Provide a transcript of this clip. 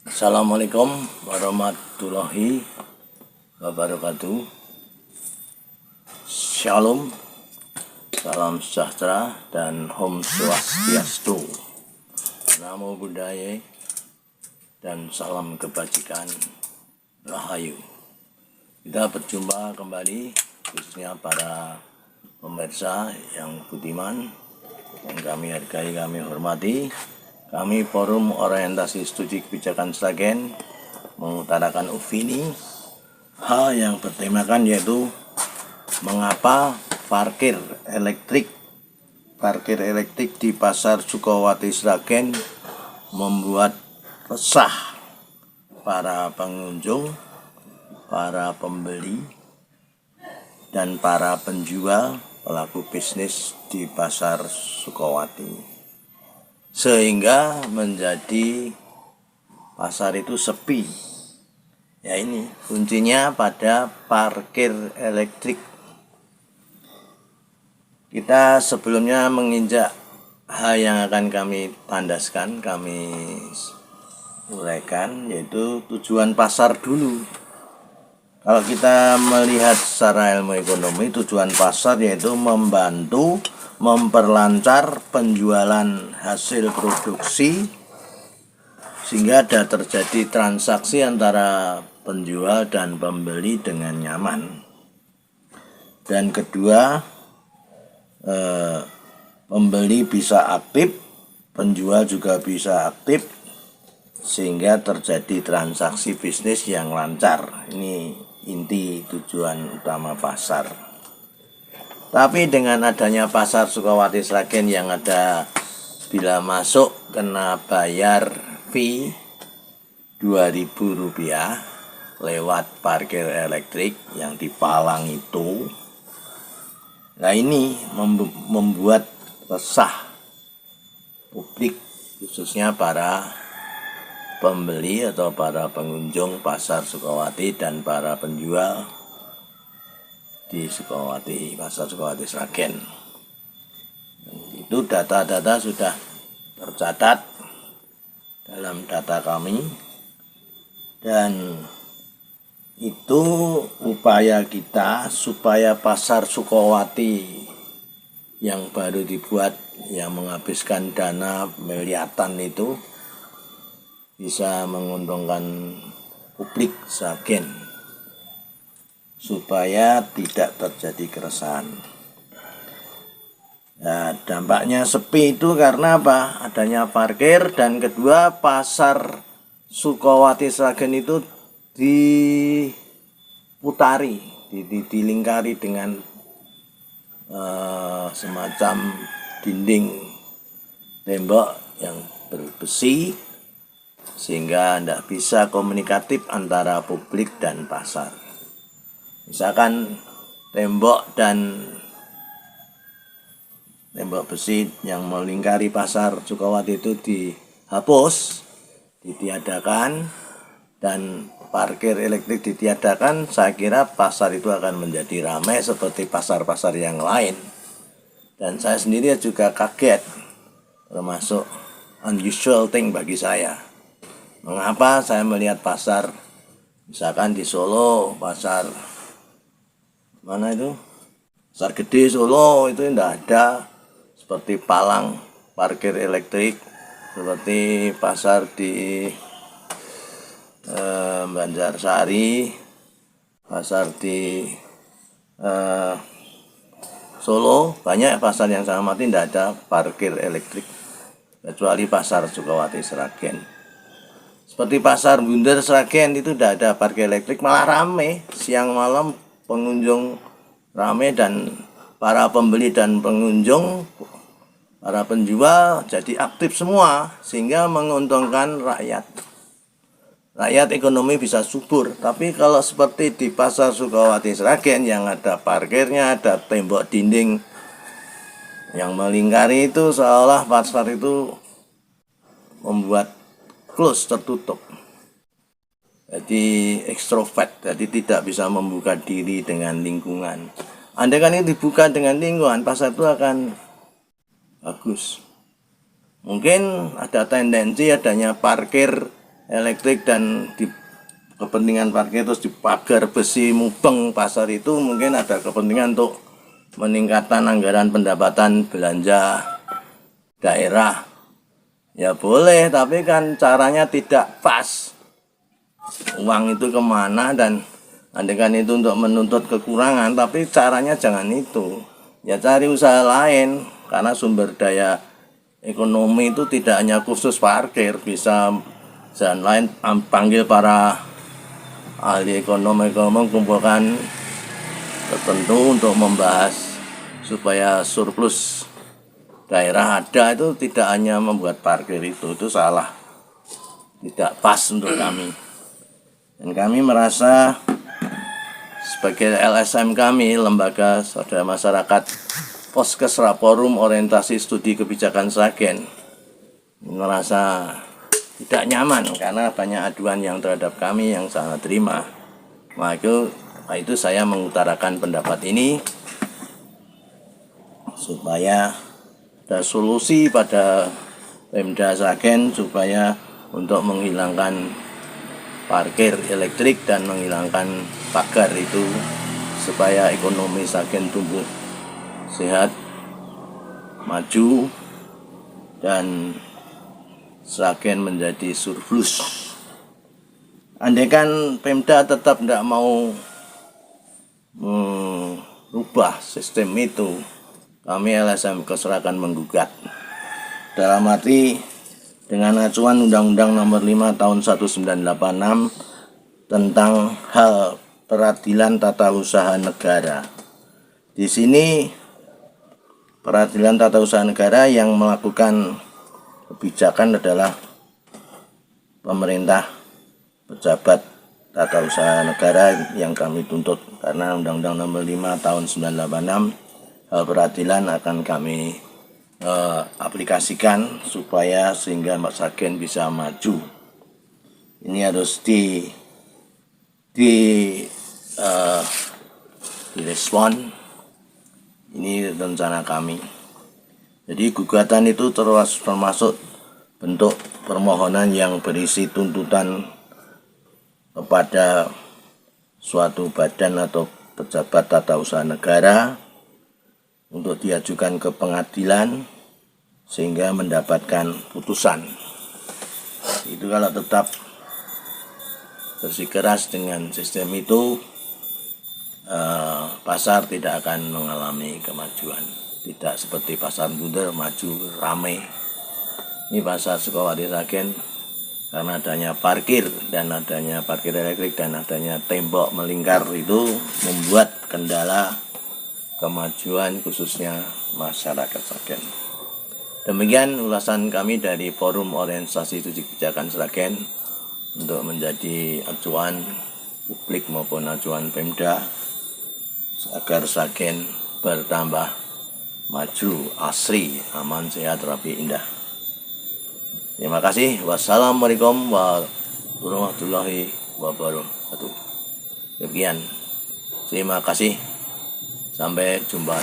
Assalamualaikum warahmatullahi wabarakatuh. Shalom, salam sejahtera dan Om Swastiastu, Namo Buddhaya, dan salam kebajikan, Rahayu. Kita berjumpa kembali, khususnya para pemirsa yang budiman yang kami hargai, kami hormati. Kami Forum Orientasi Studi Kebijakan Sragen mengutarakan opini hal yang bertemakan, yaitu mengapa parkir elektrik di Pasar Sukawati Sragen membuat resah para pengunjung, para pembeli, dan para penjual pelaku bisnis di Pasar Sukawati, sehingga menjadi pasar itu sepi. Ya, ini kuncinya pada parkir elektrik. Kita sebelumnya menginjak hal yang akan kami tandaskan, kami uraikan, yaitu tujuan pasar dulu. Kalau kita melihat secara ilmu ekonomi, tujuan pasar yaitu membantu memperlancar penjualan hasil produksi, sehingga ada terjadi transaksi antara penjual dan pembeli dengan nyaman. Dan kedua, pembeli bisa aktif, penjual juga bisa aktif, sehingga terjadi transaksi bisnis yang lancar. Ini inti tujuan utama pasar. Tapi dengan adanya Pasar Sukawati Sragen yang ada, bila masuk kena bayar fee Rp2.000 lewat parkir elektrik yang dipalang itu. Nah, ini membuat resah publik, khususnya para pembeli atau para pengunjung Pasar Sukawati dan para penjual di Sukawati, Pasar Sukawati Sragen. Itu data-data sudah tercatat dalam data kami, dan itu upaya kita supaya Pasar Sukawati yang baru dibuat, yang menghabiskan dana miliaran itu, bisa menguntungkan publik Sragen, supaya tidak terjadi keresahan. Nah, dampaknya sepi itu karena apa? Adanya parkir, dan kedua, Pasar Sukawati Sragen itu diputari, dilingkari dengan semacam dinding tembok yang berbesi, sehingga tidak bisa komunikatif antara publik dan pasar. Misalkan tembok besi yang melingkari Pasar Sukawati itu dihapus, ditiadakan, dan parkir elektrik ditiadakan, saya kira pasar itu akan menjadi ramai seperti pasar-pasar yang lain. Dan saya sendiri juga kaget, termasuk unusual thing bagi saya. Mengapa saya melihat pasar, misalkan di Solo, pasar mana itu, Pasar Gede Solo, itu tidak ada seperti palang parkir elektrik, seperti pasar di Banjarsari, pasar di Solo, banyak pasar yang saya amati tidak ada parkir elektrik, kecuali Pasar Sukawati Sragen. Seperti Pasar Bunder Sragen itu tidak ada parkir elektrik, malah rame siang malam, pengunjung rame, dan para pembeli dan pengunjung, para penjual jadi aktif semua, sehingga menguntungkan rakyat. Rakyat ekonomi bisa subur. Tapi kalau seperti di Pasar Sukawati Sragen yang ada parkirnya, ada tembok dinding yang melingkari, itu seolah pasar itu membuat close, tertutup. Jadi ekstrovert, jadi tidak bisa membuka diri dengan lingkungan. Andai kan ini dibuka dengan lingkungan, pasar itu akan bagus. Mungkin ada tendensi adanya parkir elektrik dan di kepentingan parkir terus dipagar besi mubeng pasar itu, mungkin ada kepentingan untuk meningkatkan anggaran pendapatan belanja daerah. Ya boleh, tapi kan caranya tidak pas. Uang itu kemana, dan andaikan itu untuk menuntut kekurangan, tapi caranya jangan itu. Ya cari usaha lain, karena sumber daya ekonomi itu tidak hanya khusus parkir, bisa jalan lain. Panggil para ahli ekonomi kumpulkan tertentu untuk membahas supaya surplus daerah ada. Itu tidak hanya membuat parkir, itu salah, tidak pas untuk kami. Dan kami merasa sebagai LSM kami, Lembaga Swadaya Masyarakat Poskes Forum Orientasi Studi Kebijakan Sragen, merasa tidak nyaman karena banyak aduan yang terhadap kami yang sangat terima. Maka itu saya mengutarakan pendapat ini supaya ada solusi pada Pemda Sragen, supaya untuk menghilangkan parkir elektrik dan menghilangkan pagar itu, supaya ekonomi Sragen tumbuh sehat, maju, dan Sragen menjadi surplus. Andaikan Pemda tetap tidak mau merubah sistem itu, kami LSM akan menggugat. Dalam arti dengan acuan Undang-Undang Nomor 5 Tahun 1986 tentang hal peradilan tata usaha negara. Di sini peradilan tata usaha negara yang melakukan kebijakan adalah pemerintah, pejabat tata usaha negara yang kami tuntut, karena Undang-Undang Nomor 5 Tahun 1986 hal peradilan akan kami aplikasikan supaya sehingga Sragen bisa maju. Ini harus direspon. Ini rencana kami. Jadi gugatan itu termasuk bentuk permohonan yang berisi tuntutan kepada suatu badan atau pejabat tata usaha negara untuk diajukan ke pengadilan sehingga mendapatkan putusan. Itu kalau tetap bersikeras dengan sistem itu, pasar tidak akan mengalami kemajuan. Tidak seperti pasar Bunder maju ramai. Ini pasar Sukawati Sragen karena adanya parkir dan adanya parkir elektrik dan adanya tembok melingkar itu membuat kendala kemajuan khususnya masyarakat Sragen. Demikian ulasan kami dari Forum Orientasi Studi Kebijakan Sragen untuk menjadi acuan publik maupun acuan Pemda agar Sragen bertambah maju, asri, aman, sehat, rapi, indah. Terima kasih. Wassalamualaikum warahmatullahi wabarakatuh. Demikian. Terima kasih. Sampai jumpa.